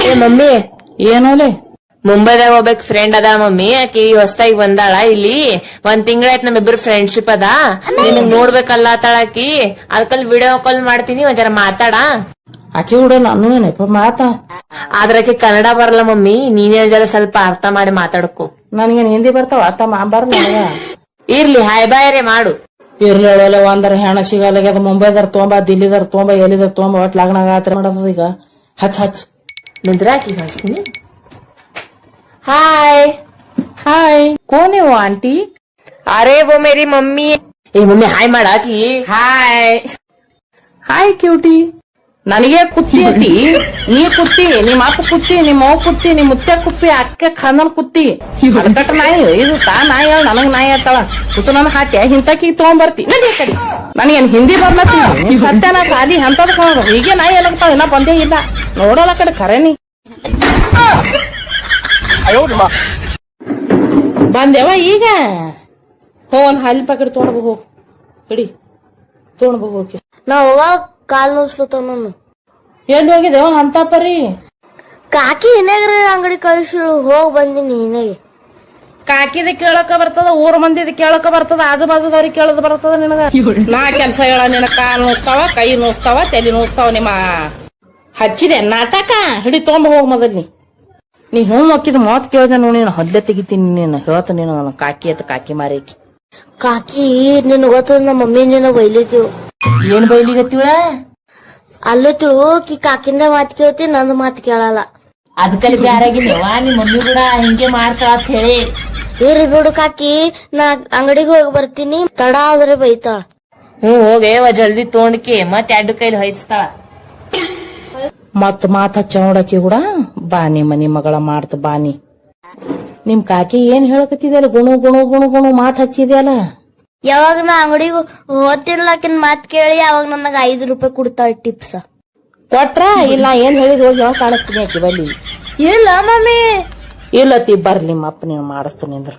ಏ ಮಮ್ಮಿ, ಏನೋಲೆ ಮುಂಬೈದಾಗ ಹೋಗ್ಬೇಕ್ ಫ್ರೆಂಡ್ ಅದ ಮಮ್ಮಿ. ಆಕಿ ಹೊಸ್ತಾಗಿ ಬಂದಾಳ ಇಲ್ಲಿ. ಒಂದ್ ತಿಂಗಳಾಯ್ತು ನಮ್ಮಿಬ್ರು ಫ್ರೆಂಡ್ಶಿಪ್ ಅದ. ನಿನಗ್ ನೋಡ್ಬೇಕಲ್ಲ ಆಕಿ. ಅದಕ್ಕಲ್ಲಿ ವಿಡಿಯೋ ಕಾಲ್ ಮಾಡ್ತೀನಿ, ಒಂದ್ ಜರ ಮಾತಾಡ. ಆಕೆ ಕೂಡ ನಾನು ಏನಪ್ಪ ಮಾತಾ. ಆದ್ರ ಆಕಿ ಕನ್ನಡ ಬರಲ್ಲ ಮಮ್ಮಿ, ನೀನೇ ಜರ ಸ್ವಲ್ಪ ಅರ್ಥ ಮಾಡಿ ಮಾತಾಡ್ಕೊ. ನನ್ಗೇನ್ ಹಿಂದಿ ಬರ್ತಾವ ಬರಲ್ಲ ನನಗ. ಇರ್ಲಿ ಹಾಯ್ ಬಾಯ್ ರೇ ಮಾಡು. ಇರ್ಲಿ ಒಂದರ ಹೆಣ ಸಿಗಲ್ಲಾಗ್ಯದ. ಮುಂಬೈದಾರ ತೊಂಬ, ದಿಲ್ಲಿದಾರ ತೊಂಬ, ಎಲ್ಲಿದಾರ ತೊಂಬ, ಒಟ್ ಲಗ್ನಾಗ ಆತರ ಮಾಡೋದು ಈಗ. ಹಚ್ ನಿಂದ್ರ ಆಕಿ ಹಚ್ತೀನಿ. हाय हाय, कौन है वो आंटी? अरे वो मेरी मम्मी है. ए मम्मी हाय माड़ा की. हाय हाय ಕ್ಯೂಟಿ. ನನಗೆ ಕುತ್ತಿ ಅಂತಿ, ನೀ ಕುತ್ತಿ, ನಿಮ್ಮ ಅಪ್ಪ ಕುತ್ತಿ, ನಿಮ್ಮ ಅವ್ವ ಕುತ್ತಿ, ನಿಮ್ ಮುತ್ಯ ಕುಪ್ಪಿ, ಅಕ್ಕ ಖಾನಲ್ ಕುತ್ತಿ. ಅಡ್ಕಟ್ ನಾಯಿ ಇದು ತಾ ನಾಯಿ ಹೇಳ ನನಗ್ ನಾಯಿ ಆತಾಳ. ಕುಸು ನನ್ನ ಹಾಟ್ಯ ಹಿಂತಕಿ ತಗೊಂಡ್ಬರ್ತಿ ನಡಿ ಕಡೆ. ನನಗೇನ್ ಹಿಂದಿ ಬರ್ಲತ್ತಿ ಸತ್ಯನ ಸಾಲಿ ಅಂತದ್ ಕಾಣೋದು. ಹೀಗೆ ನಾಯಿ ಏನಾಗ್ತಾವ ಇನ್ನ ಬಂದೇ ಇಲ್ಲ ನೋಡಲ್ಲ ಕಡೆ ಖರೇನಿ. ಬಂದೇವ ಈಗ. ಒಂದ್ ಹಾಲಿನ ಪ್ಯಾಕೆಟ್ ತೊಗೊಂಡ್ ಹೋಗ್ ಹಿಡಿ, ತೊಗೊಂಡ್ ಹೋಗಿ. ನಾ ಹೋಗಾಗ ಕಾಲ್ ನೋಸ್ಲತ್ತಾವ ನಾನು. ಎಲ್ಲಿ ಹೋಗಿದ್ದೇವ ಅಂತ ಪರಿ? ಕಾಕಿ ಏನಾಗ್ರ ಅಂಗಡಿ ಕಳ್ಸಿಳು, ಹೋಗ್ ಬಂದಿನಿ ಏನಾಗಿ. ಕಾಕಿದ ಕೇಳಕ ಬರ್ತದ, ಊರ್ ಮಂದಿದ ಕೇಳಕ ಬರ್ತದ, ಆಜು ಬಾಜುದವ್ರಿಗೆ ಕೇಳದ್ ಬರ್ತದ ನಿನಗ. ನಾ ಕೆಲ್ಸ ಹೇಳ, ನಿನ ಕಾಲ್ ನೋಸ್ತಾವ, ಕೈ ನೋಸ್ತಾವ, ತಲೆ ನೋಸ್ತಾವ. ನಿಮ್ಮ ಹಚ್ಚಿದೆ ನಾಟಕ ಹಿಡಿ ತೊಗೊಂಡ್ ಹೋಗ್ ಮೊದಲ್. ನೀ ಹ್ಞೂ ಹಾಕಿದ ಮಾತ್ ಕೇಳ್ದೆ ನೋಡಿ, ನೀನು ಹಲ್ಲೆ ತೆಗಿತೀನಿ. ನೀನು ಹೇಳ್ತ ನೀನು ಕಾಕಿ ಅಂತ ಕಾಕಿ ಮಾರೇಕಿ. ಕಾಕಿ ನಿನ್ ಗೊತ್ತದ ನಮ್ಮ ಮಮ್ಮಿ ನಿನ್ನ ಬೈಲಿತೀವ್. ಏನ್ ಬೈಲಿಗತ್ತಿಳ? ಅಲ್ಲತ್ತಿಳು ಕಿ ಕಾಕಿಂದ ಮಾತ್ ಕೇಳ್ತಿ, ನಂದು ಮಾತ್ ಕೇಳಲ್ಲ. ಅದಕ್ಕಲ್ಲಿ ಬ್ಯಾರಾಗಿಲ್ವ ನಿಮ್ ಮಮ್ಮಿ ಕೂಡ ಹಿಂಗೆ ಮಾಡ್ತಾಳ ಅಂತ ಹೇಳಿ. ಇರ್ಲಿ ಬಿಡು ಕಾಕಿ, ನಾ ಅಂಗಡಿಗೆ ಹೋಗಿ ಬರ್ತೀನಿ, ತಡ ಆದ್ರೆ ಬೈತಾಳ. ಹೋಗೇವ ಜಲ್ದಿ ತೊಗೊಂಡ್ಕಿ, ಮತ್ ಎರಡು ಕೈಲಿ ಹೊಯ್ಸ್ತಾಳ. ಮತ್ ಮಾತ್ ಹಚ್ಚಿ ಕೂಡ ಬಾನಿ ಮನಿ ಮಗಳ ಮಾಡ್ತ ಬಾನಿ. ನಿಮ್ ಕಾಕಿ ಏನ್ ಹೇಳಕತ್ತಿದ್ಯಲ್ಲ, ಗುಣು ಗುಣು ಗುಣು ಗುಣು ಮಾತ್ ಹಚ್ಚಿದ್ಯಲ್ಲ. ಯಾವಾಗ ನಾ ಅಂಗಡಿಗೆ ಹೋಗ್ತಿರ್ಲಾಕಿನ್ ಮಾತ್ ಕೇಳಿ ಅವಾಗ ನನಗ 5 ರೂಪಾಯಿ ಕೊಡ್ತಾಳ ಟಿಪ್ಸ್. ಕೊಟ್ರ ಇಲ್ಲ ಏನ್ ಹೇಳಿದ್ ಹೋಗಿ ಯಾವಾಗ ಕಾಣಿಸ್ತೀನಿ ಆಕಿ ಬಲ್ಲಿ. ಇಲ್ಲ ಮಮ್ಮಿ, ಇಲ್ಲತಿ ಬರ್ಲಿ ನಿಮ್ಮ ಅಪ್ಪ ನೀನು ಮಾಡಿಸ್ತೀನಿ ಅಂದ್ರ.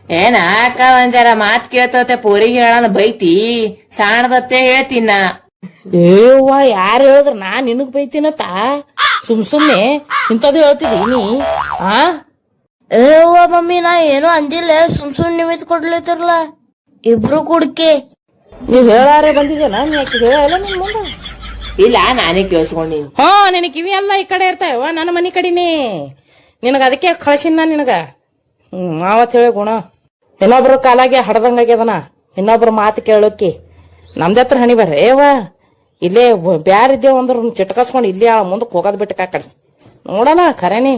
ಏನ ಅಕ್ಕ ಒಂದ್ ಜರ ಮಾತ್ ಕೇಳ್ತೋತೆ, ಪೋರಿಗೆ ಹೇಳಣ ಬೈತಿ, ಸಾಣದತ್ತೆ ಹೇಳ್ತೀನ. ಏವ್ವ ಯಾರು ಹೇಳಿದ್ರ ನಾ ನಿನಗ್ ಬೈತೀನತ್ತ? ಸುಮ್ನೆ ಇಂಥದ್ದು ಹೇಳ್ತಿದಿ ನೀ? ಏವ್ವ ಮಮ್ಮಿ, ನಾ ಏನೋ ಅಂದಿಲ್ಲ, ಸುಮ್ ನಿಮಿತ್ ಕೊಡ್ಲತ್ತಿರ್ಲ ಇಬ್ರು ಕುಡ್ಕೆ. ನೀವ್ ಹೇಳಾರೆ ಬಂದಿದ್ದೇನ? ನೀ ಯಾಕೆ ಹೇಳಲ್ಲ ನಿನ್ ಮುಂದ? ಇಲ್ಲ ನಾನೇ ಕೇಳಿಸ್ಕೊಂಡಿನಿ. ನಿನ ಕಿವಿ ಎಲ್ಲ ಈ ಕಡೆ ಇರ್ತಾವ, ನನ್ನ ಮನಿ ಕಡಿನಿ. ನಿನಗ ಅದಕ್ಕೆ ಕಳ್ಸಿನ ನಿನಗ. ಮಾವತ್ ಹೇಳಿ ಗುಣ. ಇನ್ನೊಬ್ರು ಕಾಲಾಗೆ ಹಡ್ದಂಗಾಗ್ಯದನ, ಇನ್ನೊಬ್ರು ಮಾತು ಕೇಳೋಕಿ. ನಮ್ದ ಹತ್ರ ಹಣಿ ಬರ್ರಿ ಏವ. ಇಲ್ಲೇ ಬ್ಯಾರಿದ್ದೇವ್ ಅಂದ್ರ ಚಿಟ್ಕಸ್ಕೊಂಡ್ ಇಲ್ಲಿ ಮುಂದಕ್ ಹೋಗೋದ್ ಬಿಟ್ಟು ಕಾಕಡೆ ನೋಡಲ್ಲ ಖರೇನಿ.